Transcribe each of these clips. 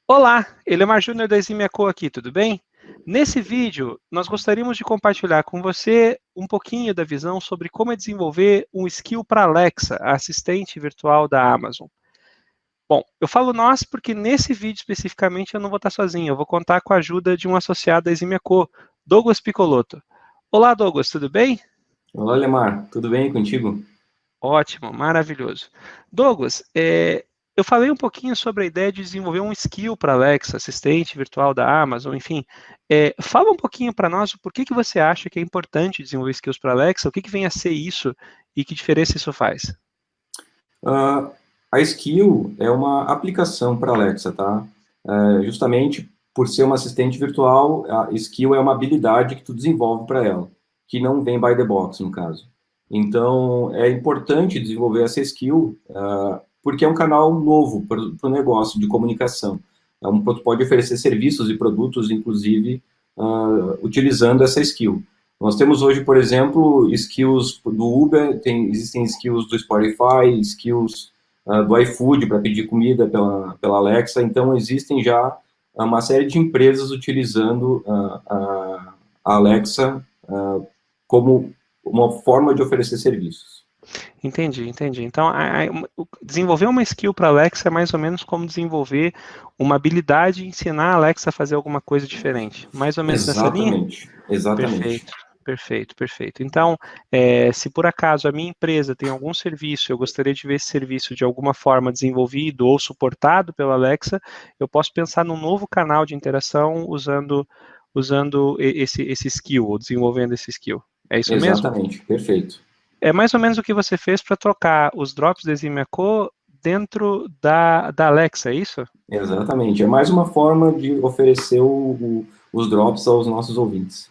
Olá, Elemar Júnior da Eximiaco aqui, tudo bem? Nesse vídeo, nós gostaríamos de compartilhar com você um pouquinho da visão sobre como é desenvolver um skill para Alexa, a assistente virtual da Amazon. Bom, eu falo nós porque nesse vídeo especificamente eu não vou estar sozinho, eu vou contar com a ajuda de um associado da Eximiaco, Douglas Piccolotto. Olá, Douglas, tudo bem? Olá, Lemar, tudo bem contigo? Ótimo, maravilhoso. Douglas, eu falei um pouquinho sobre a ideia de desenvolver um skill para Alexa, assistente virtual da Amazon, enfim. Fala um pouquinho para nós o porquê que você acha que é importante desenvolver skills para Alexa, o que vem a ser isso e que diferença isso faz? Uh, a Skill é uma aplicação para Alexa, tá? Justamente por ser uma assistente virtual, a Skill é uma habilidade que tu desenvolve para ela, que não vem by the box, no caso. Então, é importante desenvolver essa Skill, porque é um canal novo para o negócio de comunicação. Tu pode oferecer serviços e produtos, inclusive, utilizando essa Skill. Nós temos hoje, por exemplo, skills do Uber, existem skills do Spotify, skills do iFood para pedir comida pela Alexa, então existem já uma série de empresas utilizando a Alexa como uma forma de oferecer serviços. Entendi. Então, desenvolver uma skill para Alexa é mais ou menos como desenvolver uma habilidade e ensinar a Alexa a fazer alguma coisa diferente. Mais ou menos nessa linha? Exatamente. Perfeito, perfeito. Então, se por acaso a minha empresa tem algum serviço, eu gostaria de ver esse serviço de alguma forma desenvolvido ou suportado pela Alexa, eu posso pensar num novo canal de interação usando esse skill, ou desenvolvendo esse skill. É isso mesmo? Exatamente, perfeito. É mais ou menos o que você fez para trocar os drops da Eximiaco dentro da Alexa, é isso? Exatamente. É mais uma forma de oferecer os drops aos nossos ouvintes.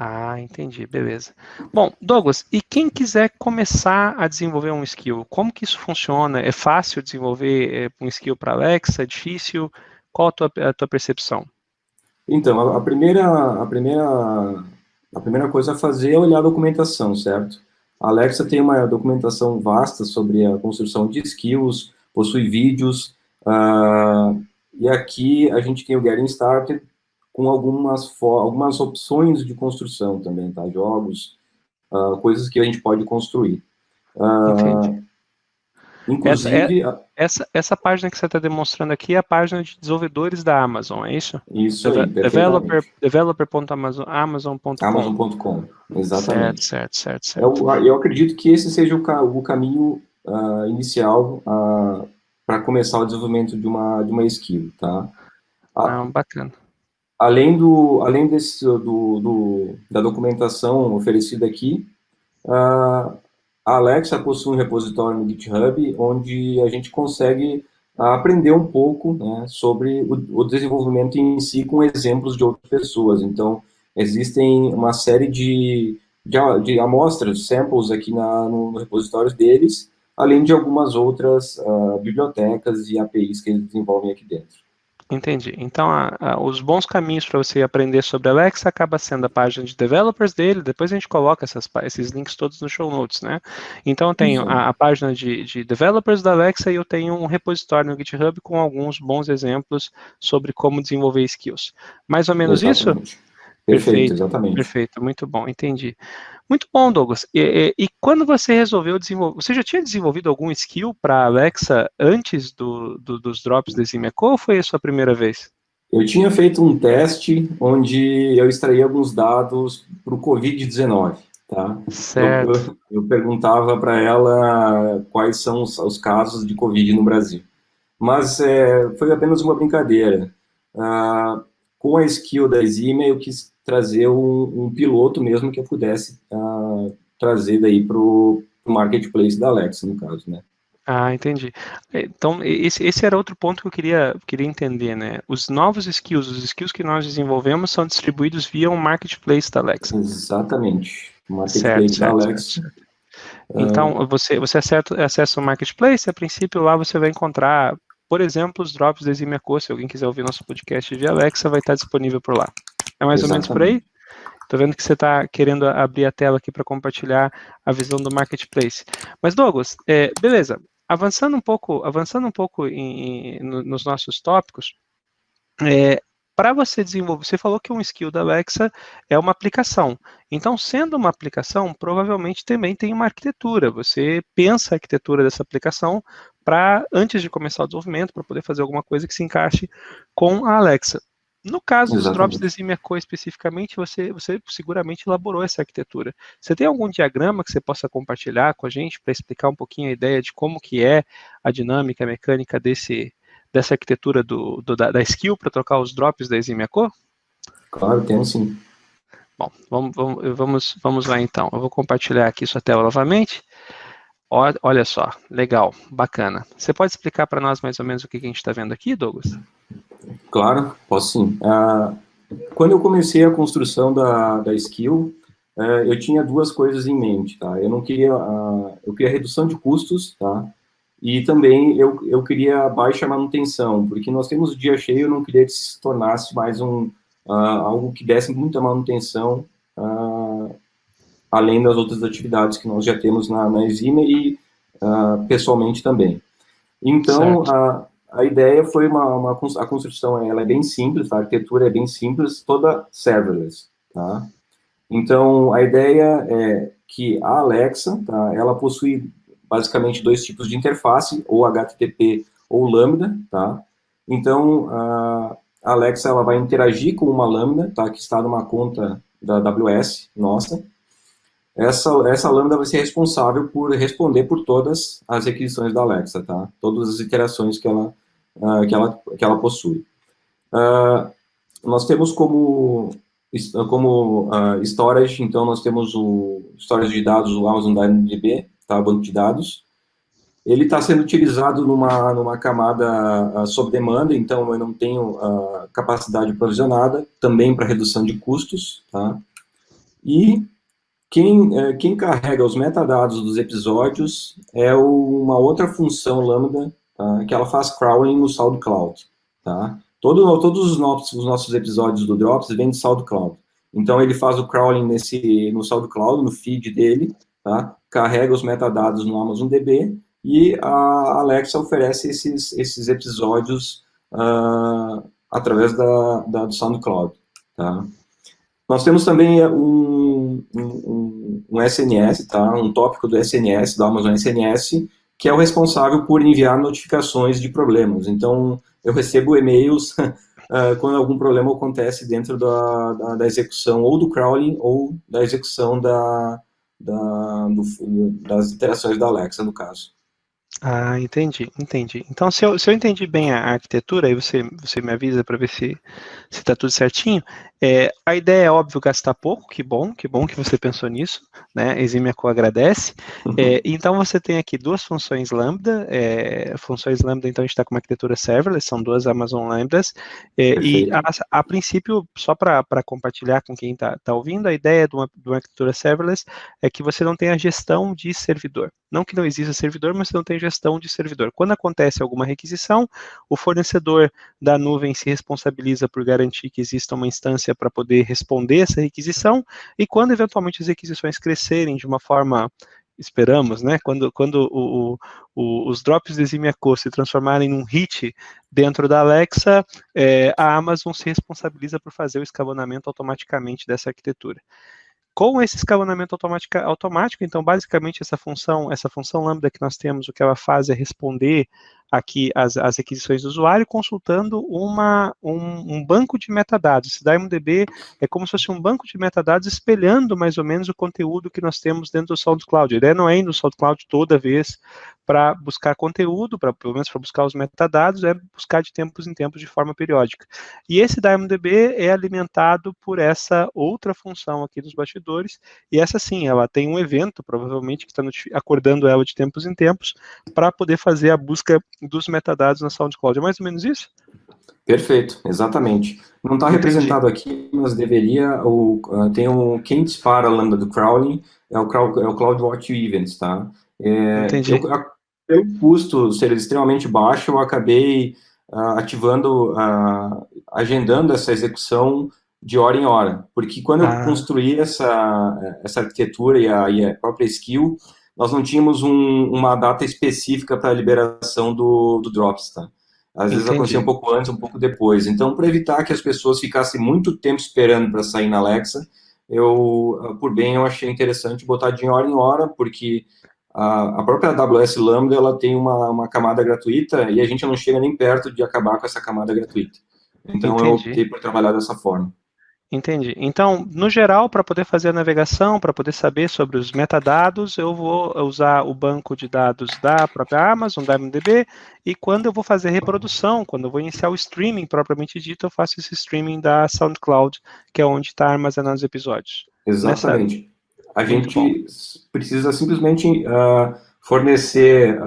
Ah, entendi, beleza. Bom, Douglas, e quem quiser começar a desenvolver um skill, como que isso funciona? É fácil desenvolver um skill para Alexa? É difícil? Qual a tua percepção? Então, a primeira coisa a fazer é olhar a documentação, certo? A Alexa tem uma documentação vasta sobre a construção de skills, possui vídeos, e aqui a gente tem o Getting Started com algumas opções de construção também, tá? Jogos, coisas que a gente pode construir. Entendi. Essa, é, Inclusive, essa página que você está demonstrando aqui é a página de desenvolvedores da Amazon, é isso? isso aí, perfeitamente. Developer.amazon.com. Amazon.com, Certo, exatamente. certo, certo, certo. Eu acredito que esse seja o caminho inicial para começar o desenvolvimento de uma skill, tá? A- Não, bacana. além da documentação oferecida aqui, a Alexa possui um repositório no GitHub onde a gente consegue aprender um pouco, né, sobre o desenvolvimento em si com exemplos de outras pessoas. Então, existem uma série de amostras, samples aqui no repositório deles, além de algumas outras bibliotecas e APIs que eles desenvolvem aqui dentro. Entendi. Então, os bons caminhos para você aprender sobre Alexa acaba sendo a página de developers dele, depois a gente coloca esses links todos no show notes, né? Então, eu tenho Isso aí. a página de developers da Alexa e eu tenho um repositório no GitHub com alguns bons exemplos sobre como desenvolver skills. Mais ou menos isso? Exatamente. Perfeito, Perfeito, exatamente. perfeito, muito bom, entendi. Muito bom, Douglas. E quando você resolveu desenvolver, você já tinha desenvolvido algum skill para Alexa antes dos drops da Zymeco ou foi a sua primeira vez? Eu tinha feito um teste onde eu extraía alguns dados para o Covid-19, tá? Certo. Eu perguntava para ela quais são os casos de Covid no Brasil. Mas foi apenas uma brincadeira. Com a skill da Zima, eu quis trazer um piloto mesmo que eu pudesse trazer daí para o marketplace da Alexa, no caso, né? Ah, entendi. Então, esse era outro ponto que eu queria entender, né? Os novos skills, os skills que nós desenvolvemos são distribuídos via um marketplace da Alexa. Exatamente. O Certo, marketplace da certo, certo, Alexa. certo. Então, você acessa o marketplace, a princípio lá você vai encontrar, por exemplo, os drops da Zymeco. Se alguém quiser ouvir nosso podcast via Alexa, vai estar disponível por lá. É mais ou menos por aí? Exatamente. Estou vendo que você está querendo abrir a tela aqui para compartilhar a visão do marketplace. Mas, Douglas, beleza. Avançando um pouco nos nossos tópicos, Para você desenvolver, você falou que um skill da Alexa é uma aplicação. Então, sendo uma aplicação, provavelmente também tem uma arquitetura. Você pensa a arquitetura dessa aplicação para, antes de começar o desenvolvimento, para poder fazer alguma coisa que se encaixe com a Alexa. No caso dos drops de Exatamente. Exime Echo especificamente, você seguramente elaborou essa arquitetura. Você tem algum diagrama que você possa compartilhar com a gente para explicar um pouquinho a ideia de como que é a dinâmica, a mecânica dessa arquitetura da skill para trocar os drops da Exime Echo? Claro, tem sim. Bom, vamos lá então. Eu vou compartilhar aqui sua tela novamente. Olha só, legal, bacana. Você pode explicar para nós mais ou menos o que a gente está vendo aqui, Douglas? Claro, posso sim. Quando eu comecei a construção da skill, eu tinha duas coisas em mente, tá? Eu não queria, eu queria redução de custos, tá? E também eu queria baixa manutenção, porque nós temos o dia cheio, eu não queria que se tornasse mais algo que desse muita manutenção, além das outras atividades que nós já temos na Exime e pessoalmente também. Então, Certo. a ideia foi a construção, ela é bem simples, a arquitetura é bem simples, toda serverless, tá? Então, a ideia é que a Alexa, tá, ela possui basicamente dois tipos de interface, ou HTTP ou Lambda, tá? Então, a Alexa ela vai interagir com uma Lambda, tá, que está numa conta da AWS, nossa. Essa Lambda vai ser responsável por responder por todas as requisições da Alexa, tá? Todas as interações que ela possui. Nós temos como storage, então nós temos o storage de dados, o Amazon DynamoDB, tá, banco de dados. Ele está sendo utilizado numa camada sob demanda, então eu não tenho capacidade provisionada, também para redução de custos, tá? E quem carrega os metadados dos episódios é uma outra função Lambda, tá, que ela faz crawling no SoundCloud, tá? Todos os nossos episódios do Drops vêm do SoundCloud. Então, ele faz o crawling no SoundCloud, no feed dele, tá? Carrega os metadados no AmazonDB e a Alexa oferece esses episódios através do SoundCloud, tá? Nós temos também um SNS, tá? Um tópico do SNS, do Amazon SNS, que é o responsável por enviar notificações de problemas. Então, eu recebo e-mails quando algum problema acontece dentro da execução ou do crawling ou da execução das interações da Alexa, no caso. Ah, entendi. Então, se eu entendi bem a arquitetura, aí você me avisa para ver se está tudo certinho. A ideia é, óbvio, gastar pouco, que bom que você pensou nisso, né? Exime Echo agradece. Então, você tem aqui duas funções Lambda, então a gente está com uma arquitetura serverless, são duas Amazon Lambdas, e Perfeito. a princípio, só para compartilhar com quem está ouvindo, a ideia de uma arquitetura serverless é que você não tenha gestão de servidor. Não que não exista servidor, mas você não tem gestão de servidor. Quando acontece alguma requisição, o fornecedor da nuvem se responsabiliza por garantir que exista uma instância para poder responder essa requisição, e quando eventualmente as requisições crescerem de uma forma, esperamos, né, quando os drops de Exime Echo se transformarem num hit dentro da Alexa, a Amazon se responsabiliza por fazer o escalonamento automaticamente dessa arquitetura. Com esse escalonamento automático, então, basicamente, essa função lambda que nós temos, o que ela faz é responder aqui as requisições do usuário, consultando um banco de metadados. Esse DynamoDB é como se fosse um banco de metadados espelhando mais ou menos o conteúdo que nós temos dentro do SoundCloud. A ideia não é ir no SoundCloud toda vez para buscar conteúdo, pelo menos para buscar os metadados, é buscar de tempos em tempos de forma periódica. E esse DynamoDB é alimentado por essa outra função aqui dos bastidores, e essa sim, ela tem um evento, provavelmente, que está acordando ela de tempos em tempos, para poder fazer a busca dos metadados na SoundCloud. É mais ou menos isso? Perfeito, exatamente. Não está Entendi. representado aqui, mas deveria. Tem quem dispara a lambda do crawling é o CloudWatch Events, tá? Entendi. Pelo custo ser extremamente baixo, eu acabei ativando, agendando essa execução de hora em hora, porque quando eu Ah, construí essa arquitetura e a própria skill, nós não tínhamos uma data específica para a liberação do Drops, tá? Às vezes acontecia Entendi. um pouco antes, um pouco depois. Então, para evitar que as pessoas ficassem muito tempo esperando para sair na Alexa, por bem, eu achei interessante botar de hora em hora, porque a própria AWS Lambda, ela tem uma camada gratuita e a gente não chega nem perto de acabar com essa camada gratuita. Então, eu Entendi. optei por trabalhar dessa forma. Entendi. Então, no geral, para poder fazer a navegação, para poder saber sobre os metadados, eu vou usar o banco de dados da própria Amazon, da MDB, e quando eu vou fazer a reprodução, quando eu vou iniciar o streaming propriamente dito, eu faço esse streaming da SoundCloud, que é onde está armazenando os episódios. Exatamente. A Muito bom. gente precisa simplesmente fornecer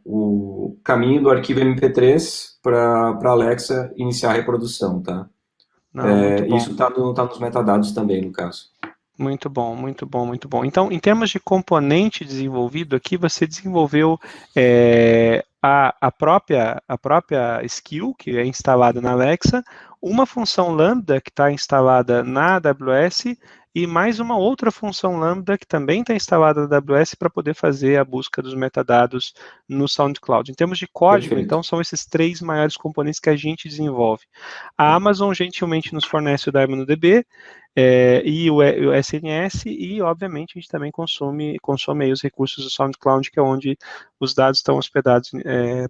o caminho do arquivo MP3 para a Alexa iniciar a reprodução, tá? Não, muito bom. Isso está nos metadados também, no caso. Muito bom, muito bom, muito bom. Então, em termos de componente desenvolvido aqui, você desenvolveu a própria skill, que é instalada na Alexa, uma função Lambda, que está instalada na AWS, e mais uma outra função Lambda, que também está instalada na AWS, para poder fazer a busca dos metadados no SoundCloud. Em termos de código, Perfeito. então, são esses três maiores componentes que a gente desenvolve. A Amazon gentilmente nos fornece o DynamoDB, e o SNS, e obviamente a gente também consome aí os recursos do SoundCloud, que é onde os dados estão hospedados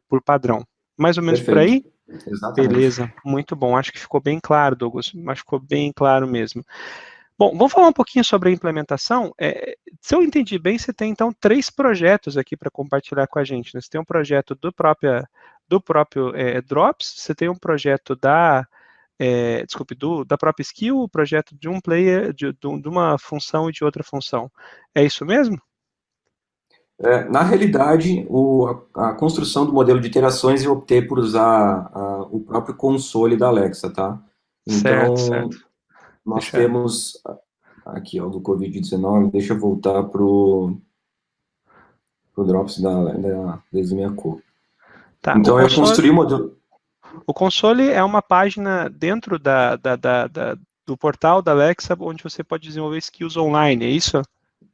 por padrão. Mais ou menos por Perfeito. aí? Exatamente. Beleza, muito bom. Acho que ficou bem claro, Douglas, mas ficou bem claro mesmo. Bom, vamos falar um pouquinho sobre a implementação. Se eu entendi bem, você tem então 3 projetos aqui para compartilhar com a gente, né? Você tem um projeto do próprio Drops, você tem um projeto da própria skill, o projeto de um player, de uma função e de outra função. É isso mesmo? Na realidade, a construção do modelo de iterações eu optei por usar o próprio console da Alexa, tá? Certo, Então, certo. nós Deixa. temos aqui, ó, do Covid-19, deixa eu voltar pro Drops da Eximiaco. Tá, Então, eu construí o modelo. o console é uma página dentro do portal da Alexa, onde você pode desenvolver skills online, é isso?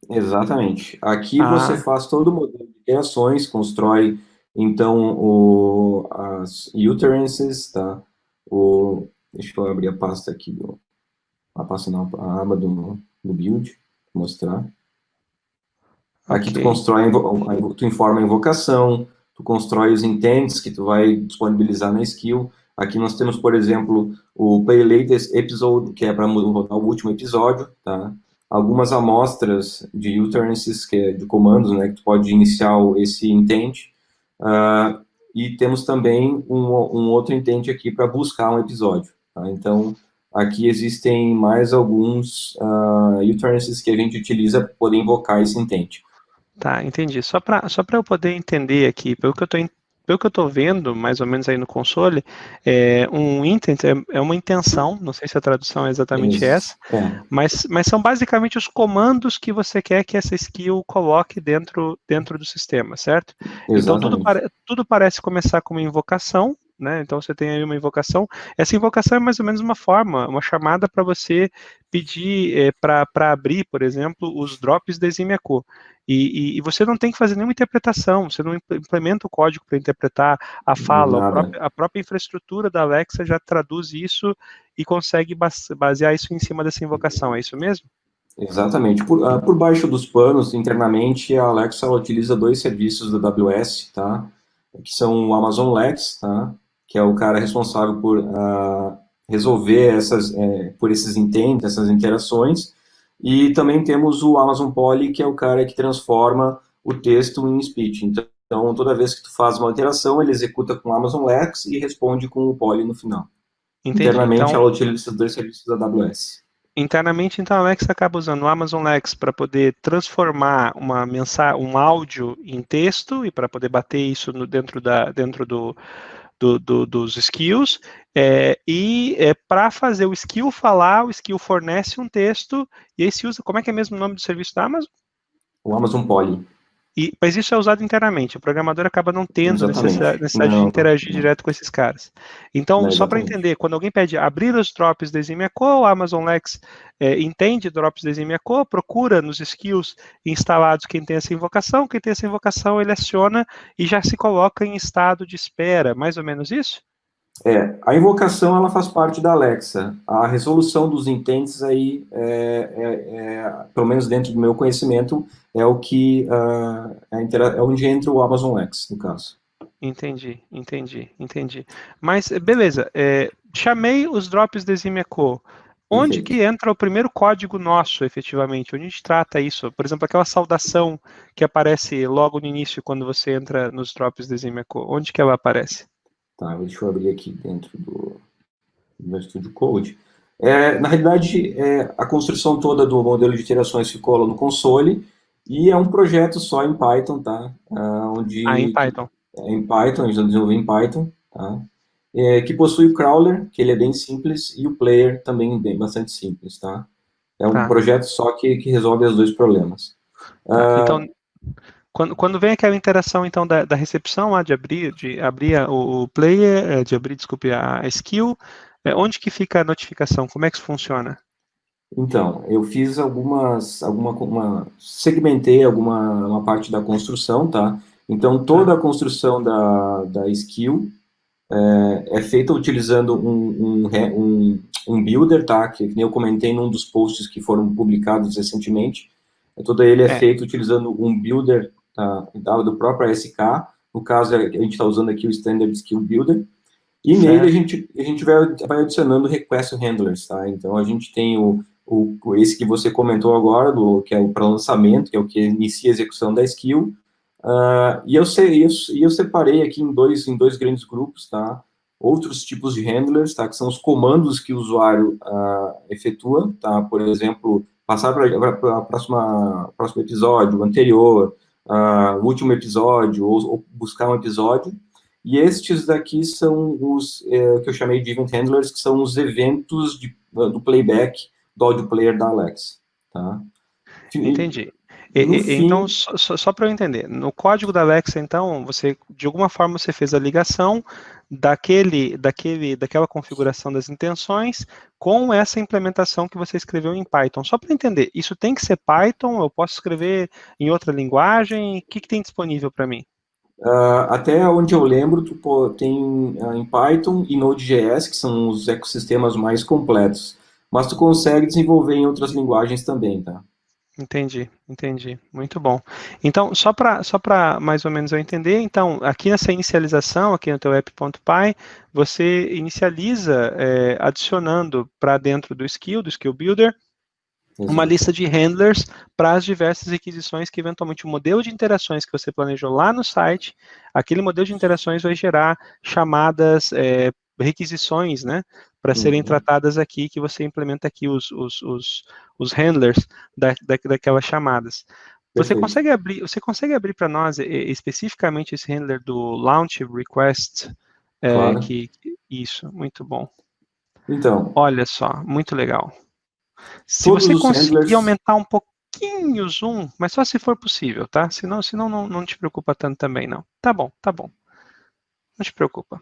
Exatamente. Aqui você Ah, faz todo o modelo de interações, constrói, então, as utterances, tá? Deixa eu abrir a pasta aqui, a pasta não, a aba do build, mostrar. Aqui tu ok. constrói, tu informa a invocação, tu constrói os intents que tu vai disponibilizar na skill. Aqui nós temos, por exemplo, o Play Latest Episode, que é para rodar o último episódio, tá? Algumas amostras de utterances, que é de comandos, né, que tu pode iniciar esse intent. E temos também um outro intent aqui para buscar um episódio, tá? Então, aqui existem mais alguns utterances que a gente utiliza para poder invocar esse intent. Tá, entendi. Só para eu poder entender aqui, pelo que eu estou vendo, mais ou menos aí no console, um intent é uma intenção, não sei se a tradução é exatamente essa, mas são basicamente os comandos que você quer que essa skill coloque dentro do sistema, certo? Então Exatamente. tudo parece começar com uma invocação, né? Então você tem aí uma invocação. Essa invocação é mais ou menos uma chamada para você pedir para abrir, por exemplo, os drops da Eximiaco. E você não tem que fazer nenhuma interpretação, você não implementa o código para interpretar a fala, Nada. a própria infraestrutura da Alexa já traduz isso e consegue basear isso em cima dessa invocação, é isso mesmo? Exatamente. Por baixo dos panos, internamente, a Alexa ela utiliza dois serviços da AWS, tá? Que são o Amazon Lex, tá? Que é o cara responsável por resolver por esses intents, essas interações. E também temos o Amazon Poly, que é o cara que transforma o texto em speech. Então, toda vez que tu faz uma interação, ele executa com o Amazon Lex e responde com o Poly no final. Entendi. Internamente, Então, ela utiliza esses dois serviços da AWS. internamente, então, a Alexa acaba usando o Amazon Lex para poder transformar um áudio em texto e para poder bater isso dentro dos skills, para fazer o skill falar, o skill fornece um texto, e aí se usa, como é que é mesmo o nome do serviço da Amazon? O Amazon Poly. Mas isso é usado internamente, o programador acaba não tendo Exatamente. necessidade de Não, interagir não, direto com esses caras. Então, não só para exatamente. entender, quando alguém pede abrir os drops da Eximiaco, o Amazon Lex entende drops da Eximiaco, procura nos skills instalados quem tem essa invocação ele aciona e já se coloca em estado de espera, mais ou menos isso? A invocação ela faz parte da Alexa. A resolução dos intents aí, pelo menos dentro do meu conhecimento, é o que é onde entra o Amazon Lex, no caso. Entendi. Mas, beleza, chamei os drops da Eximiaco. Onde Perfeito. que entra o primeiro código nosso, efetivamente? Onde a gente trata isso? Por exemplo, aquela saudação que aparece logo no início, quando você entra nos drops da Eximiaco. Onde que ela aparece? Tá, deixa eu abrir aqui dentro do Studio Code. Na realidade, a construção toda do modelo de interações ficou lá no console e é um projeto só em Python, tá? Em Python. Em Python, a gente desenvolveu em Python, tá? Que possui o crawler, que ele é bem simples, e o player também bastante simples, tá? É um Tá, projeto só que resolve os dois problemas. tá. Uh, Então, quando vem aquela interação então da recepção lá de abrir o player, de abrir, desculpe, a skill, onde que fica a notificação? Como é que isso funciona? então, eu fiz segmentei uma parte da construção, tá? Então, Tá, toda a construção da skill é feita utilizando um builder, tá? Que nem eu comentei num dos posts que foram publicados recentemente. Todo ele é é, feito utilizando um builder, tá? Do próprio SK. No caso, a gente está usando aqui o Standard Skill Builder. E nele certo. a gente vai adicionando request handlers, tá? Então a gente tem esse que você comentou agora, que é o para lançamento, que é o que inicia a execução da skill. E eu separei aqui em dois grandes grupos, tá? Outros tipos de handlers, tá? Que são os comandos que o usuário efetua, tá? Por exemplo, passar para o próximo episódio, o anterior, o último episódio, ou buscar um episódio. E estes daqui são os que eu chamei de event handlers, que são os eventos do playback do audio player da Alexa, tá? E, Entendi. no Então, fim, só para eu entender, no código da Alexa, então, você, de alguma forma, você fez a ligação daquela configuração das intenções com essa implementação que você escreveu em Python. Só para entender, isso tem que ser Python? Eu posso escrever em outra linguagem? O que tem disponível para mim? até onde eu lembro, tem em Python e Node.js, que são os ecossistemas mais completos. Mas tu consegue desenvolver em outras linguagens também, tá? Entendi. Muito bom. Então, só para mais ou menos eu entender, então, aqui nessa inicialização, aqui no teu app.py, você inicializa adicionando para dentro do Skill Builder, uma Exato. lista de handlers para as diversas requisições que eventualmente o modelo de interações que você planejou lá no site, aquele modelo de interações vai gerar chamadas, requisições, né, para serem Uhum. tratadas aqui, que você implementa aqui os handlers daquelas chamadas. Perfeito. Você consegue abrir para nós especificamente esse handler do launch request? Claro. Isso, muito bom. Então, Olha só, muito legal. Se todos você os conseguir handlers. aumentar um pouquinho o zoom, mas só se for possível, tá? Senão não te preocupa tanto também, não. Tá bom. Não te preocupa.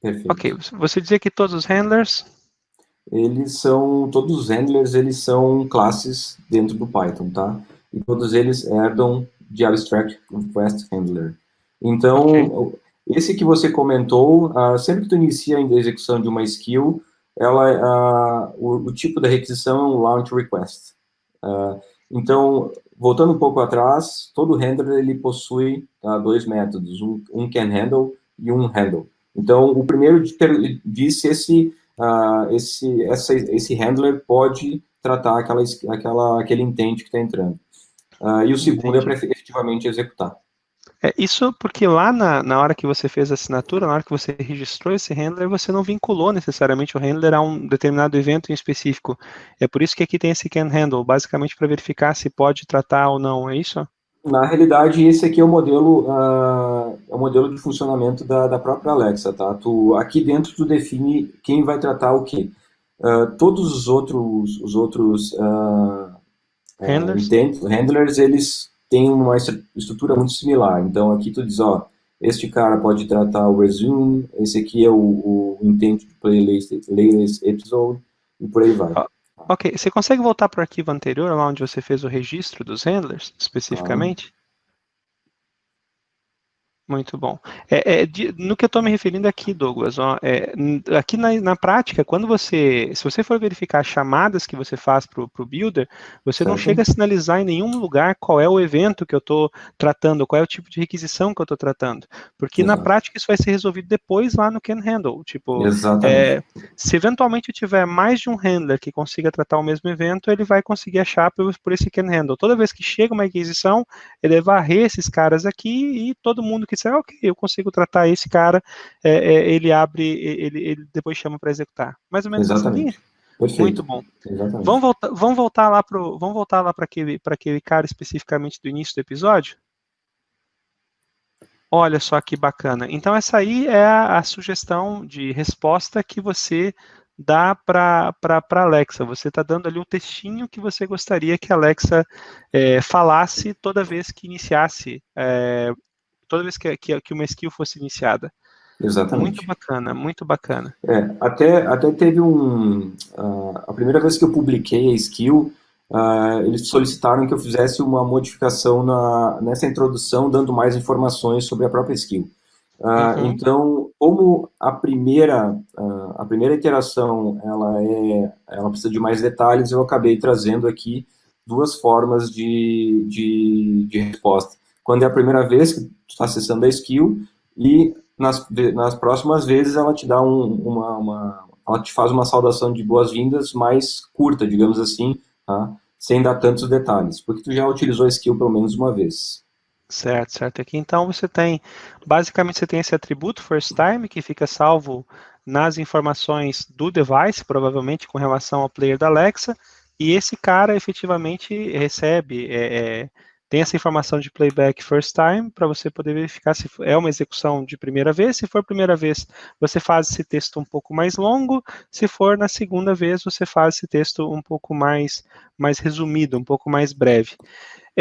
Ok, Perfeito. você dizia que todos os handlers. Todos os handlers, eles são classes dentro do Python, tá? E todos eles herdam de Abstract Request Handler. Ok, Então, esse que você comentou, sempre que tu inicia a execução de uma skill, o tipo da requisição é um launch request. Então, voltando um pouco atrás, todo handler ele possui dois métodos, um can handle e um handle. Então, o primeiro diz se esse handler pode tratar aquele intent que está entrando. E o segundo é para entendi. efetivamente executar. Isso porque lá na hora que você fez a assinatura, na hora que você registrou esse handler, você não vinculou necessariamente o handler a um determinado evento em específico. É por isso que aqui tem esse can handle, basicamente para verificar se pode tratar ou não, é isso? Na realidade, esse aqui é o modelo de funcionamento da própria Alexa, tá? Aqui dentro tu define quem vai tratar o quê. Todos os outros Handlers? Handlers, eles têm uma estrutura muito similar. Então, aqui tu diz, ó, este cara pode tratar o resume, esse aqui é o intent to play latest episode, e por aí vai. Ok, você consegue voltar para o arquivo anterior, lá onde você fez o registro dos handlers, especificamente? Muito bom. No que eu estou me referindo aqui, Douglas, ó, aqui na prática, se você for verificar as chamadas que você faz para o Builder, você não chega a sinalizar em nenhum lugar qual é o evento que eu estou tratando, qual é o tipo de requisição que eu estou tratando, porque na prática isso vai ser resolvido depois lá no CanHandle. Tipo, se eventualmente eu tiver mais de um handler que consiga tratar o mesmo evento, ele vai conseguir achar por esse CanHandle. Toda vez que chega uma requisição, ele vai varrer esses caras aqui e todo mundo que disser, ok, eu consigo tratar esse cara, ele abre, ele depois chama para executar. Mais ou menos nessa linha? Perfeito. Muito bom. Exatamente. Vamos voltar lá para aquele cara especificamente do início do episódio? Olha só que bacana. Então essa aí é a sugestão de resposta que você dá para Alexa. Você está dando ali um textinho que você gostaria que a Alexa falasse toda vez que iniciasse, toda vez que uma skill fosse iniciada. Exatamente. Muito bacana, muito bacana. Até teve a primeira vez que eu publiquei a skill, eles solicitaram que eu fizesse uma modificação nessa introdução, dando mais informações sobre a própria skill. Então, como a primeira iteração ela precisa de mais detalhes, eu acabei trazendo aqui duas formas de resposta. Quando é a primeira vez que tu está acessando a skill, e nas próximas vezes ela te dá ela te faz uma saudação de boas-vindas mais curta, digamos assim, tá? Sem dar tantos detalhes, porque tu já utilizou a skill pelo menos uma vez. Certo. Aqui então basicamente você tem esse atributo first time, que fica salvo nas informações do device, provavelmente com relação ao player da Alexa, e esse cara efetivamente recebe, tem essa informação de playback first time, para você poder verificar se é uma execução de primeira vez. Se for primeira vez, você faz esse texto um pouco mais longo. Se for na segunda vez, você faz esse texto um pouco mais resumido, um pouco mais breve.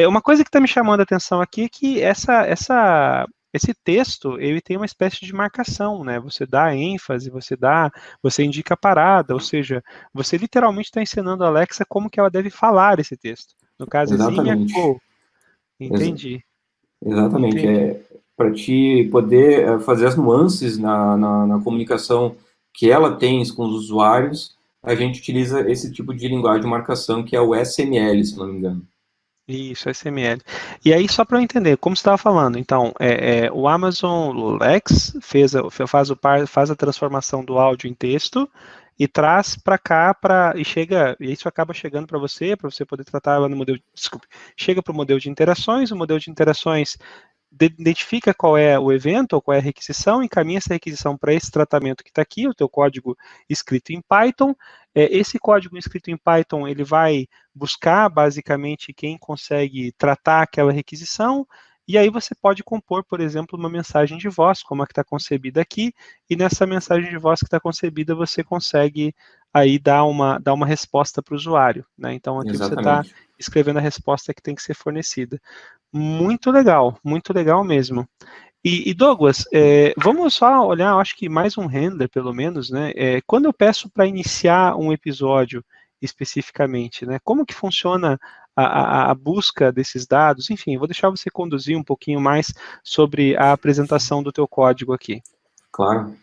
Uma coisa que está me chamando a atenção aqui é que esse texto, ele tem uma espécie de marcação, né? Você dá ênfase, você indica a parada, ou seja, você literalmente está ensinando a Alexa como que ela deve falar esse texto. No caso, Exatamente. Entendi. Exatamente. Para te poder fazer as nuances na comunicação que ela tem com os usuários, a gente utiliza esse tipo de linguagem de marcação, que é o SML, se não me engano. Isso, SML. E aí, só para eu entender, como você estava falando, então, o Amazon Lex faz a transformação do áudio em texto e traz para cá, e isso acaba chegando para você poder tratar ela no modelo, chega para o modelo de interações, o modelo de interações identifica qual é o evento ou qual é a requisição, encaminha essa requisição para esse tratamento que está aqui, o teu código escrito em Python. Esse código escrito em Python, ele vai buscar basicamente quem consegue tratar aquela requisição, e aí você pode compor, por exemplo, uma mensagem de voz, como a que está concebida aqui, e nessa mensagem de voz que está concebida, você consegue aí dar uma resposta para o usuário, né? Então aqui você está escrevendo a resposta que tem que ser fornecida. Muito legal mesmo. E Douglas, vamos só olhar, acho que mais um render, pelo menos, né? Quando eu peço para iniciar um episódio especificamente, né? Como que funciona a busca desses dados? Enfim, vou deixar você conduzir um pouquinho mais sobre a apresentação do teu código aqui. Claro.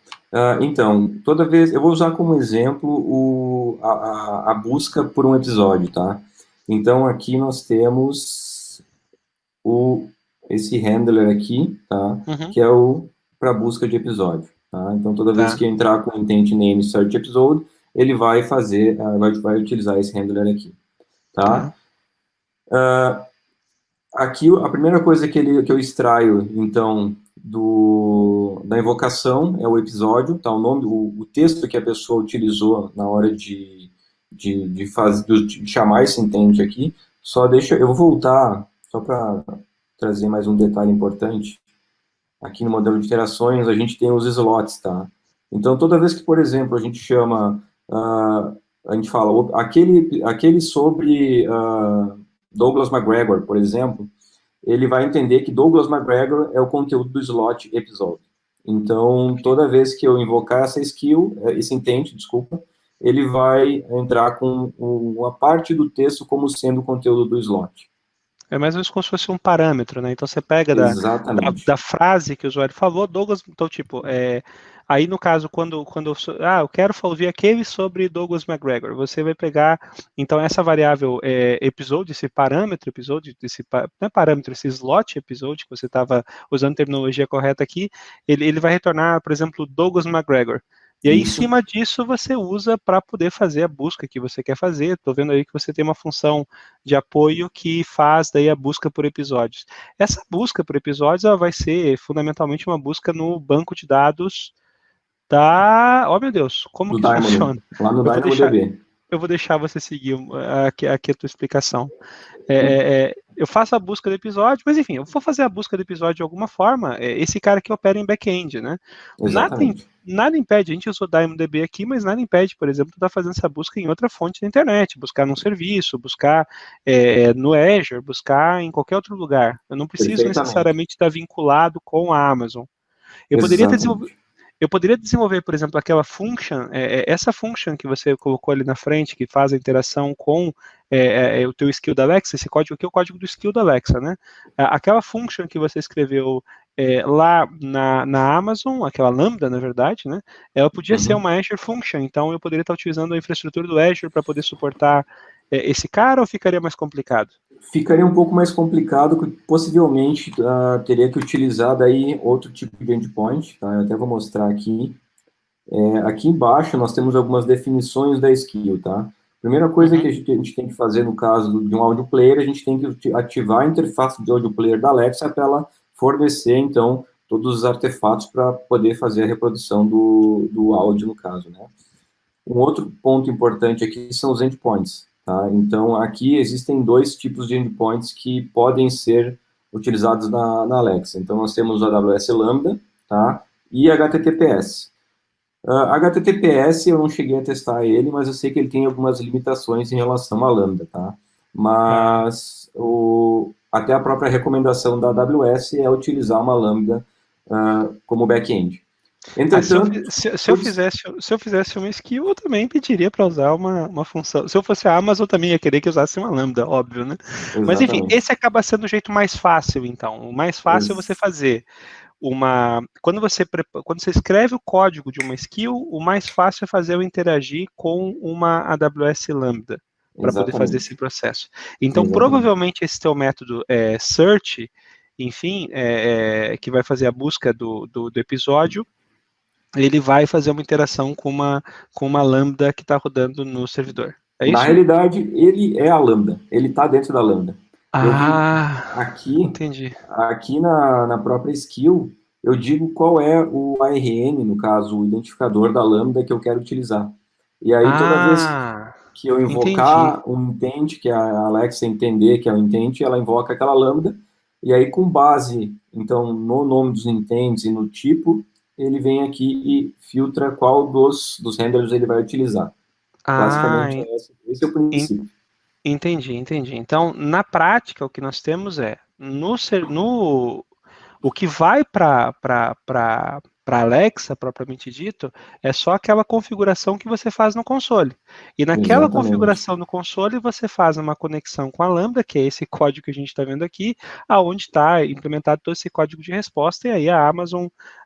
Então, toda vez, eu vou usar como exemplo a busca por um episódio, tá? Então, aqui nós temos esse handler aqui, tá? Que é para busca de episódio, tá? Então, toda vez que eu entrar com intent name search episode, ele vai vai utilizar esse handler aqui, tá? Aqui, a primeira coisa que eu extraio, então, da invocação é o episódio, tá? O texto que a pessoa utilizou na hora de chamar esse intent aqui. Eu vou voltar, só para trazer mais um detalhe importante. Aqui no modelo de interações, a gente tem os slots, tá? Então, toda vez que, por exemplo, a gente chama, a gente fala, aquele sobre Douglas McGregor, por exemplo, ele vai entender que Douglas McGregor é o conteúdo do slot episódio. Então, toda vez que eu invocar essa skill, esse intent, desculpa, ele vai entrar com uma parte do texto como sendo o conteúdo do slot. É mais ou menos como se fosse um parâmetro, né? Então você pega Exatamente. da frase que o usuário falou, Douglas, então tipo, aí no caso, quando eu quero ouvir aquele sobre Douglas McGregor, você vai pegar, então essa variável episódio, esse parâmetro episódio, não é parâmetro, esse slot episódio, que você estava usando a terminologia correta aqui, ele vai retornar, por exemplo, Douglas McGregor. E aí, em Isso. cima disso, você usa para poder fazer a busca que você quer fazer. Estou vendo aí que você tem uma função de apoio que faz daí a busca por episódios. Essa busca por episódios ela vai ser fundamentalmente uma busca no banco de dados da... Oh, meu Deus, como Do que isso Dynamo, funciona? lá no Eu vou deixar, DynamoDB. eu vou deixar você seguir aqui a tua explicação. Eu faço a busca do episódio, mas enfim, eu vou fazer a busca do episódio de alguma forma, esse cara que opera em back-end, né? Exatamente. Nada impede, a gente usou DynamoDB aqui, mas nada impede, por exemplo, de estar fazendo essa busca em outra fonte da internet, buscar num serviço, buscar no Azure, buscar em qualquer outro lugar. Eu não preciso Perfeitamente. necessariamente estar vinculado com a Amazon. Eu poderia ter desenvolvido. Exatamente. Eu poderia desenvolver, por exemplo, aquela function, essa function que você colocou ali na frente, que faz a interação com o teu skill da Alexa, esse código aqui é o código do skill da Alexa, né? Aquela function que você escreveu lá na Amazon, aquela lambda, na verdade, né? Ela podia ser uma Azure function, então eu poderia estar utilizando a infraestrutura do Azure para poder suportar esse cara, ou ficaria mais complicado? Ficaria um pouco mais complicado, que possivelmente teria que utilizar daí outro tipo de endpoint, tá? Eu até vou mostrar aqui. Aqui embaixo nós temos algumas definições da skill, tá? Primeira coisa que a gente tem que fazer no caso de um audio player, a gente tem que ativar a interface de audio player da Alexa para ela fornecer, então, todos os artefatos para poder fazer a reprodução do áudio, no caso, né? Um outro ponto importante aqui são os endpoints, tá? Então, aqui existem dois tipos de endpoints que podem ser utilizados na Alexa. Então, nós temos o AWS Lambda, tá? E HTTPS. HTTPS eu não cheguei a testar ele, mas eu sei que ele tem algumas limitações em relação a Lambda, tá? Mas até a própria recomendação da AWS é utilizar uma Lambda como back-end. Entretanto, se eu fizesse uma skill, eu também pediria para usar uma função. Se eu fosse a Amazon, eu também ia querer que usasse uma lambda, óbvio, né? Mas enfim, exatamente. esse acaba sendo o jeito mais fácil, então. O mais fácil é você fazer quando você escreve o código de uma skill, o mais fácil é fazer eu interagir com uma AWS Lambda para poder fazer esse Exatamente. processo. Então, Exatamente. provavelmente esse teu método search, enfim, que vai fazer a busca do episódio, ele vai fazer uma interação com uma lambda que está rodando no servidor. É Na isso? realidade, ele é a Lambda. Ele está dentro da Lambda. Eu vi Entendi. aqui na própria skill, eu digo qual é o ARN, no caso, o identificador da Lambda que eu quero utilizar. E aí, toda vez que eu entendi. invocar um intent, que a Alexa entender que é o intent, ela invoca aquela Lambda, e aí, com base, então, no nome dos intents e no tipo, ele vem aqui e filtra qual dos handlers ele vai utilizar. Basicamente, esse é o princípio. Entendi. Então, na prática, o que nós temos o que vai para Alexa, propriamente dito, é só aquela configuração que você faz no console. E naquela Exatamente. configuração no console, você faz uma conexão com a Lambda, que é esse código que a gente está vendo aqui, aonde está implementado todo esse código de resposta, e aí a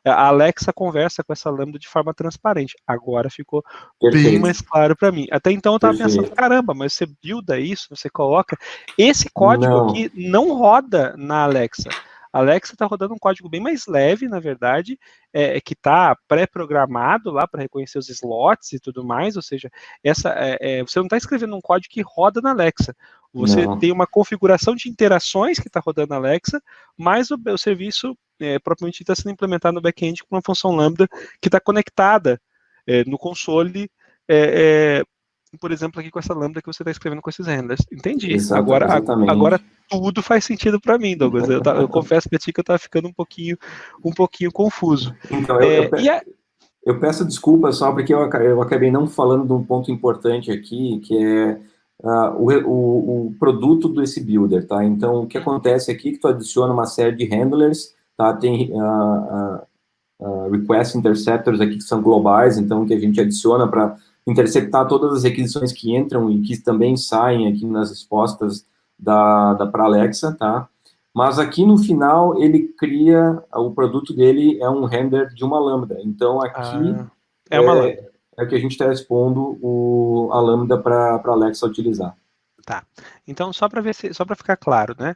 Alexa conversa com essa Lambda de forma transparente. Agora ficou bem Perfeito. mais claro para mim. Até então eu estava pensando, caramba, mas você builda isso, você coloca... Esse código aqui não roda na Alexa. A Alexa está rodando um código bem mais leve, na verdade, que está pré-programado lá para reconhecer os slots e tudo mais, ou seja, você não está escrevendo um código que roda na Alexa. Você tem uma configuração de interações que está rodando na Alexa, mas o serviço propriamente está sendo implementado no back-end com uma função Lambda que está conectada no console, por exemplo, aqui com essa lambda que você está escrevendo com esses handlers. Entendi. Agora tudo faz sentido para mim, Douglas. Eu confesso para ti que eu estava ficando um pouquinho confuso. Então, eu peço desculpas só porque eu acabei não falando de um ponto importante aqui, que é o produto desse builder, tá? Então, o que acontece aqui é que tu adiciona uma série de handlers, tá? Tem request interceptors aqui que são globais, então, que a gente adiciona para interceptar todas as requisições que entram e que também saem aqui nas respostas para Alexa, tá? Mas aqui no final ele cria, o produto dele é um render de uma lambda. Então aqui é uma lambda. é que a gente está expondo a lambda para Alexa utilizar. Tá. Então, só para ficar claro, né?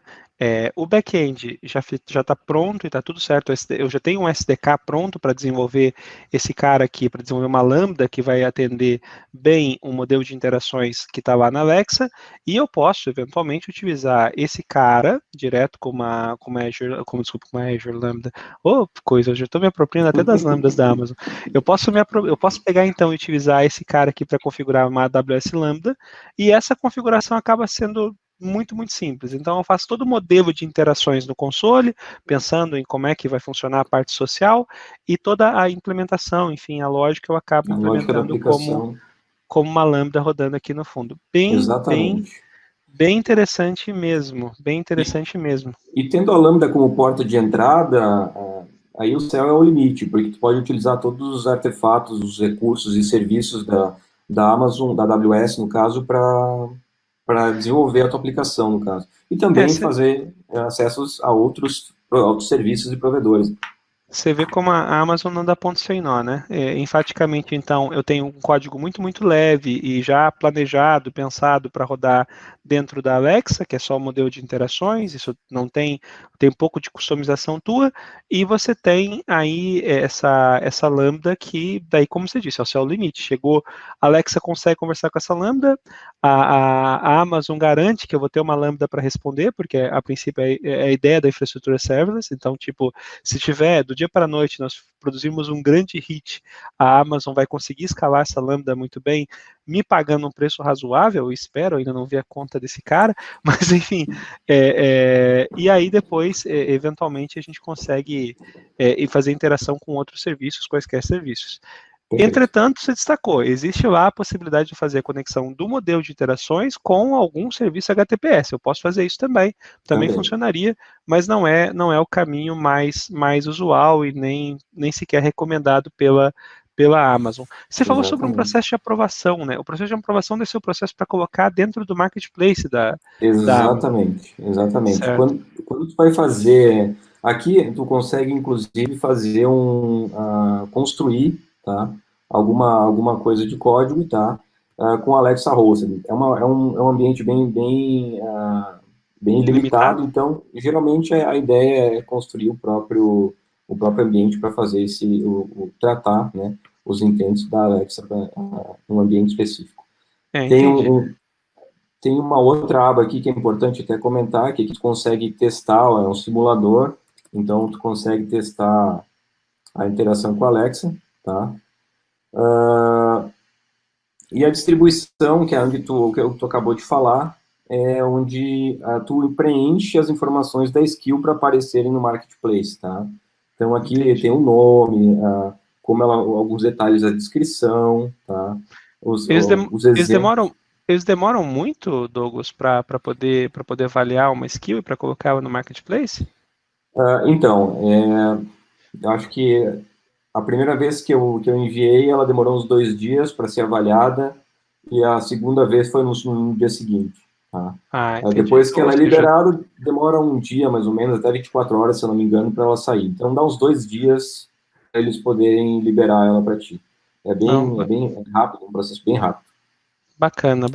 O back-end já está pronto e está tudo certo. Eu já tenho um SDK pronto para desenvolver esse cara aqui, para desenvolver uma lambda que vai atender bem um modelo de interações que está lá na Alexa, e eu posso eventualmente utilizar esse cara direto com uma Azure Lambda. Coisa, eu já estou me apropriando até das lambdas da Amazon. Eu posso pegar então e utilizar esse cara aqui para configurar uma AWS Lambda, e essa configuração acaba sendo muito, muito simples. Então, eu faço todo o modelo de interações no console, pensando em como é que vai funcionar a parte social, e toda a implementação, enfim, a lógica eu acabo implementando como uma lambda rodando aqui no fundo. Bem interessante mesmo, bem interessante mesmo. E tendo a lambda como porta de entrada, aí o céu é o limite, porque tu pode utilizar todos os artefatos, os recursos e serviços da Amazon, da AWS, no caso, para desenvolver a tua aplicação, no caso. E também fazer acessos a outros serviços e provedores. Você vê como a Amazon não dá ponto sem nó, né? Enfaticamente, então, eu tenho um código muito, muito leve e já planejado, pensado para rodar dentro da Alexa, que é só o modelo de interações, isso não tem um pouco de customização tua, e você tem aí essa lambda que, daí, como você disse, é o seu limite. Chegou, a Alexa consegue conversar com essa lambda, a Amazon garante que eu vou ter uma lambda para responder, porque a princípio é a ideia da infraestrutura serverless, então, tipo, se tiver do dia para a noite nós produzimos um grande hit, a Amazon vai conseguir escalar essa lambda muito bem, me pagando um preço razoável, eu espero, ainda não vi a conta desse cara, mas enfim, e aí depois, eventualmente, a gente consegue fazer interação com outros serviços, quaisquer serviços. Entretanto, você destacou, existe lá a possibilidade de fazer a conexão do modelo de interações com algum serviço HTTPS. Eu posso fazer isso também funcionaria, mas não é o caminho mais usual e nem sequer recomendado pela Amazon. Você falou sobre um processo de aprovação, né? O processo de aprovação deve ser o processo para colocar dentro do marketplace da Exatamente. Quando tu vai fazer, aqui tu consegue inclusive fazer construir, tá? Alguma coisa de código, tá? Com Alexa Hosted. É um ambiente bem limitado, então geralmente a ideia é construir o próprio ambiente para fazer tratar, né, os intents da Alexa para um ambiente específico. Tem uma outra aba aqui que é importante até comentar, que tu consegue testar, é um simulador, então tu consegue testar a interação com a Alexa, tá? E a distribuição, que é onde tu acabou de falar, é onde tu preenche as informações da skill para aparecerem no marketplace, tá? Então aqui tem o nome, alguns detalhes da descrição, tá? Eles demoram muito, Douglas, para poder avaliar uma skill e para colocar ela no marketplace? Então, eu acho que a primeira vez que eu enviei, ela demorou uns 2 dias para ser avaliada, e a segunda vez foi no dia seguinte. Tá? Depois que ela é liberada, demora um dia, mais ou menos, até 24 horas, se eu não me engano, para ela sair. Então, dá uns 2 dias para eles poderem liberar ela para ti. É bem rápido, um processo bem rápido. Bacana.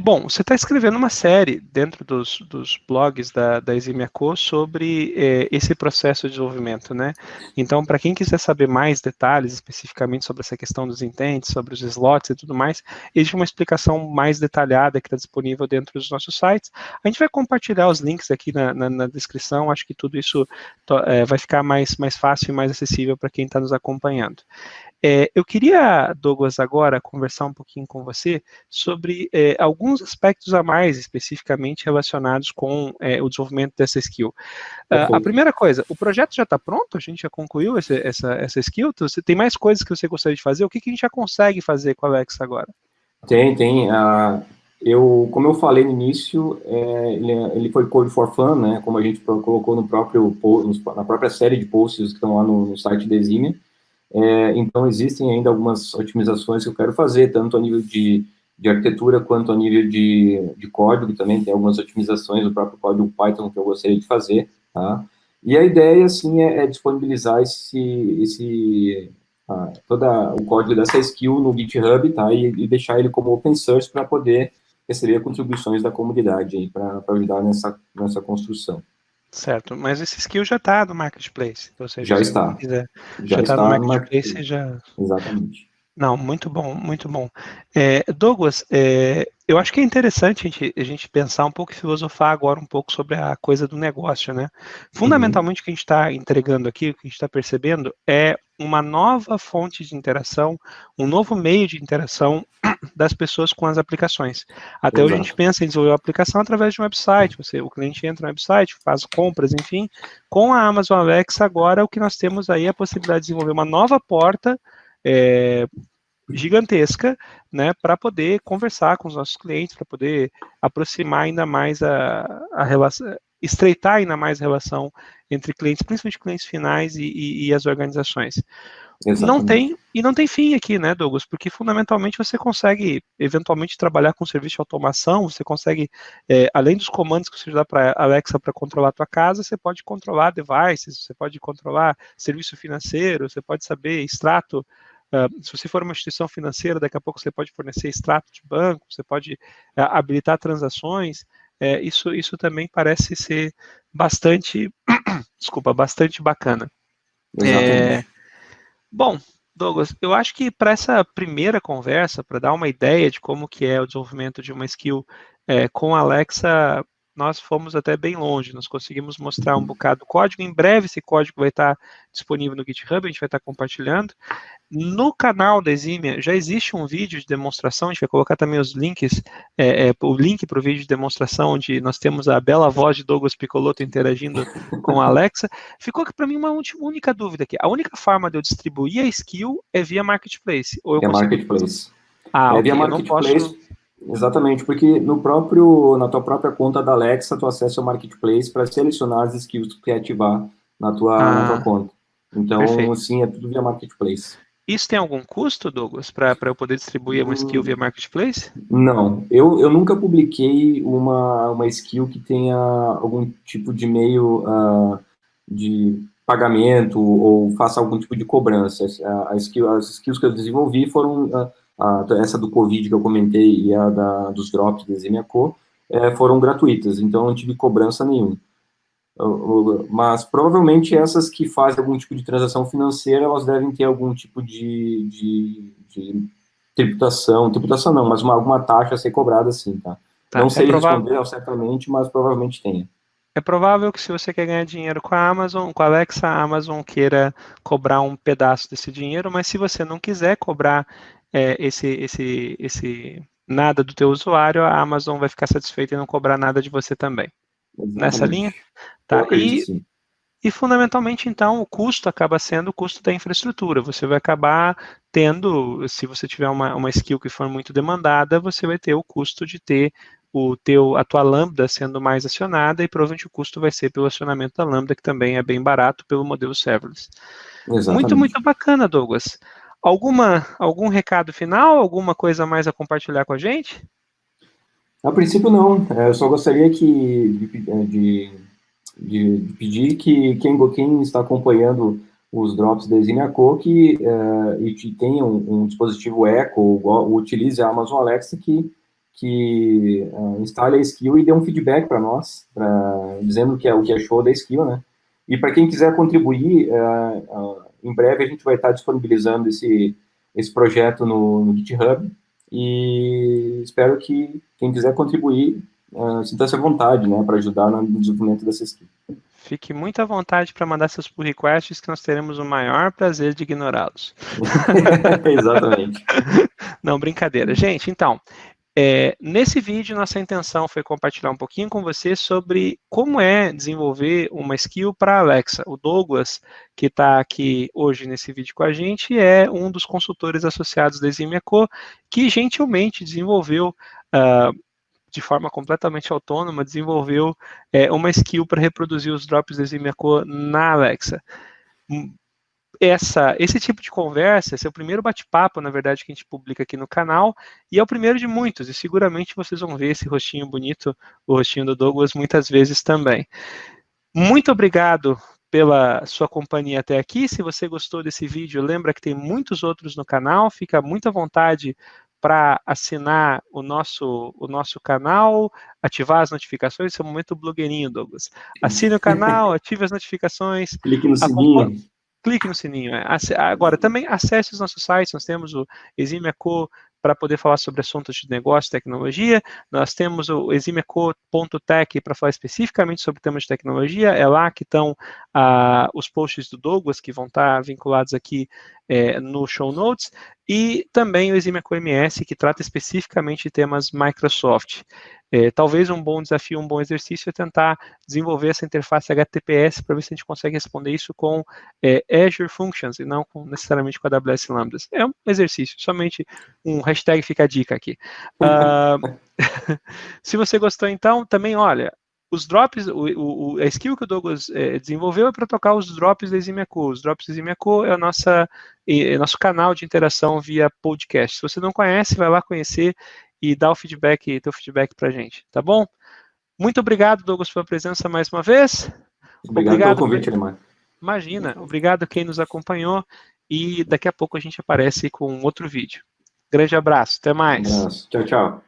Bom, você está escrevendo uma série dentro dos blogs da Eximiaco sobre esse processo de desenvolvimento, né? Então, para quem quiser saber mais detalhes, especificamente sobre essa questão dos intents, sobre os slots e tudo mais, existe uma explicação mais detalhada que está disponível dentro dos nossos sites. A gente vai compartilhar os links aqui na descrição, acho que tudo isso vai ficar mais fácil e mais acessível para quem está nos acompanhando. Eu queria, Douglas, agora conversar um pouquinho com você sobre alguns aspectos a mais, especificamente relacionados com o desenvolvimento dessa skill. A primeira coisa, o projeto já está pronto? A gente já concluiu essa skill? Você tem mais coisas que você gostaria de fazer? O que a gente já consegue fazer com a Alexa agora? Tem. Como eu falei no início, ele foi Code for Fun, né, como a gente colocou na própria série de posts que estão lá no site da Eximia. Então, existem ainda algumas otimizações que eu quero fazer, tanto a nível de arquitetura quanto a nível de código também. Tem algumas otimizações do próprio código Python que eu gostaria de fazer, tá? E a ideia, assim, é disponibilizar todo o código dessa skill no GitHub, tá? E deixar ele como open source para poder receber contribuições da comunidade para ajudar nessa construção. Certo, mas esse skill já está no Marketplace, ou seja, Já se alguém está. quiser, já Já está no está no Marketplace, Marketplace. já... Exatamente. Não, muito bom, muito bom. Douglas, eu acho que é interessante a gente pensar um pouco e filosofar agora um pouco sobre a coisa do negócio, né? Uhum. Fundamentalmente, o que a gente está entregando aqui, o que a gente está percebendo, é uma nova fonte de interação, um novo meio de interação das pessoas com as aplicações. Até hoje a gente Exato. pensa em desenvolver uma aplicação através de um website, o cliente entra no website, faz compras, enfim. Com a Amazon Alexa, agora o que nós temos aí é a possibilidade de desenvolver uma nova porta gigantesca, né, para poder conversar com os nossos clientes, para poder aproximar ainda mais a relação, estreitar ainda mais a relação entre clientes, principalmente clientes finais e as organizações. Exatamente. Não tem fim aqui, né, Douglas? Porque fundamentalmente você consegue eventualmente trabalhar com serviço de automação, você consegue, além dos comandos que você dá para a Alexa para controlar a tua casa, você pode controlar devices, você pode controlar serviço financeiro, você pode saber extrato. Se você for uma instituição financeira, daqui a pouco você pode fornecer extrato de banco, você pode habilitar transações. Isso também parece ser bastante, desculpa, bastante bacana. É, Exatamente. Bom, Douglas, eu acho que para essa primeira conversa, para dar uma ideia de como que é o desenvolvimento de uma skill com a Alexa, nós fomos até bem longe, nós conseguimos mostrar um bocado do código. Em breve esse código vai estar disponível no GitHub, a gente vai estar compartilhando. No canal da Eximia já existe um vídeo de demonstração, a gente vai colocar também os links, o link para o vídeo de demonstração, onde nós temos a bela voz de Douglas Piccolotto interagindo com a Alexa. Ficou aqui para mim uma única dúvida aqui. A única forma de eu distribuir a skill é via Marketplace, ou eu Via consigo... Marketplace. Ah, Via ok, eu não posso... Marketplace, exatamente, porque na tua própria conta da Alexa, tu acessa o Marketplace para selecionar as skills que tu quer ativar na tua Ah, conta. Então, perfeito. sim, é tudo via Marketplace. Isso tem algum custo, Douglas, para eu poder distribuir uma skill via Hum, Marketplace? Não, eu nunca publiquei uma skill que tenha algum tipo de meio de pagamento ou faça algum tipo de cobrança. As skills que eu desenvolvi foram essa do Covid que eu comentei e dos drops da Eximia Co, foram gratuitas, então não tive cobrança nenhuma. Mas provavelmente essas que fazem algum tipo de transação financeira, elas devem ter algum tipo de tributação não, mas alguma taxa a ser cobrada sim, tá? Tá, Não sei responder certamente, mas provavelmente tenha. é provável que se você quer ganhar dinheiro com a Amazon, com a Alexa, a Amazon queira cobrar um pedaço desse dinheiro, mas se você não quiser cobrar esse nada do teu usuário, a Amazon vai ficar satisfeita em não cobrar nada de você também. Nessa linha? Exatamente. Eu Tá. acredito que sim. E fundamentalmente, então, o custo acaba sendo o custo da infraestrutura. Você vai acabar tendo, se você tiver uma skill que for muito demandada, você vai ter o custo de ter a tua lambda sendo mais acionada e provavelmente o custo vai ser pelo acionamento da lambda, que também é bem barato pelo modelo serverless. Muito, muito Exatamente. bacana, Douglas. Algum recado final? Alguma coisa mais a compartilhar com a gente? A princípio, não. Eu só gostaria de pedir que quem está acompanhando os drops da Eximiaco e que tenha um dispositivo Echo ou utilize a Amazon Alexa que instale a skill e dê um feedback para nós, dizendo o que achou da skill, né? E para quem quiser contribuir, em breve a gente vai estar disponibilizando esse projeto no GitHub e espero que quem quiser contribuir sinta-se à vontade, né, para ajudar no desenvolvimento dessa skill. Fique muito à vontade para mandar seus pull requests, que nós teremos o maior prazer de ignorá-los. Exatamente. Não, brincadeira. Gente, então, nesse vídeo, nossa intenção foi compartilhar um pouquinho com você sobre como é desenvolver uma skill para Alexa. O Douglas, que está aqui hoje nesse vídeo com a gente, é um dos consultores associados da Eximia Co, que gentilmente desenvolveu de forma completamente autônoma, desenvolveu uma skill para reproduzir os drops da Exime Echo na Alexa. Esse tipo de conversa, esse é o primeiro bate-papo, na verdade, que a gente publica aqui no canal, e é o primeiro de muitos, e seguramente vocês vão ver esse rostinho bonito, o rostinho do Douglas, muitas vezes também. Muito obrigado pela sua companhia até aqui. Se você gostou desse vídeo, lembra que tem muitos outros no canal, fica muito à vontade para assinar o nosso canal, ativar as notificações. Esse é o momento blogueirinho, Douglas. Assine o canal, ative as notificações. Clique no sininho. Clique no sininho. Agora, também acesse os nossos sites. Nós temos o Exime Echo para poder falar sobre assuntos de negócio e tecnologia. Nós temos o eximeco.tech para falar especificamente sobre temas de tecnologia. É lá que estão os posts do Douglas, que vão estar vinculados aqui no show notes. E também o Eximeco MS, que trata especificamente de temas Microsoft. Talvez um bom desafio, um bom exercício é tentar desenvolver essa interface HTTPS para ver se a gente consegue responder isso com Azure Functions e não necessariamente com a AWS Lambdas. É um exercício, somente um hashtag fica a dica aqui. Se você gostou, então, também, olha, os drops, a skill que o Douglas desenvolveu é para tocar os drops da Exime Echo. Os drops da Exime Echo é nosso canal de interação via podcast. Se você não conhece, vai lá conhecer e dá teu feedback para a gente, tá bom? Muito obrigado, Douglas, pela presença mais uma vez. Obrigado pelo convite, Alemar. Imagina, obrigado a quem nos acompanhou e daqui a pouco a gente aparece com outro vídeo. Grande abraço, até mais. Um abraço. Tchau, tchau.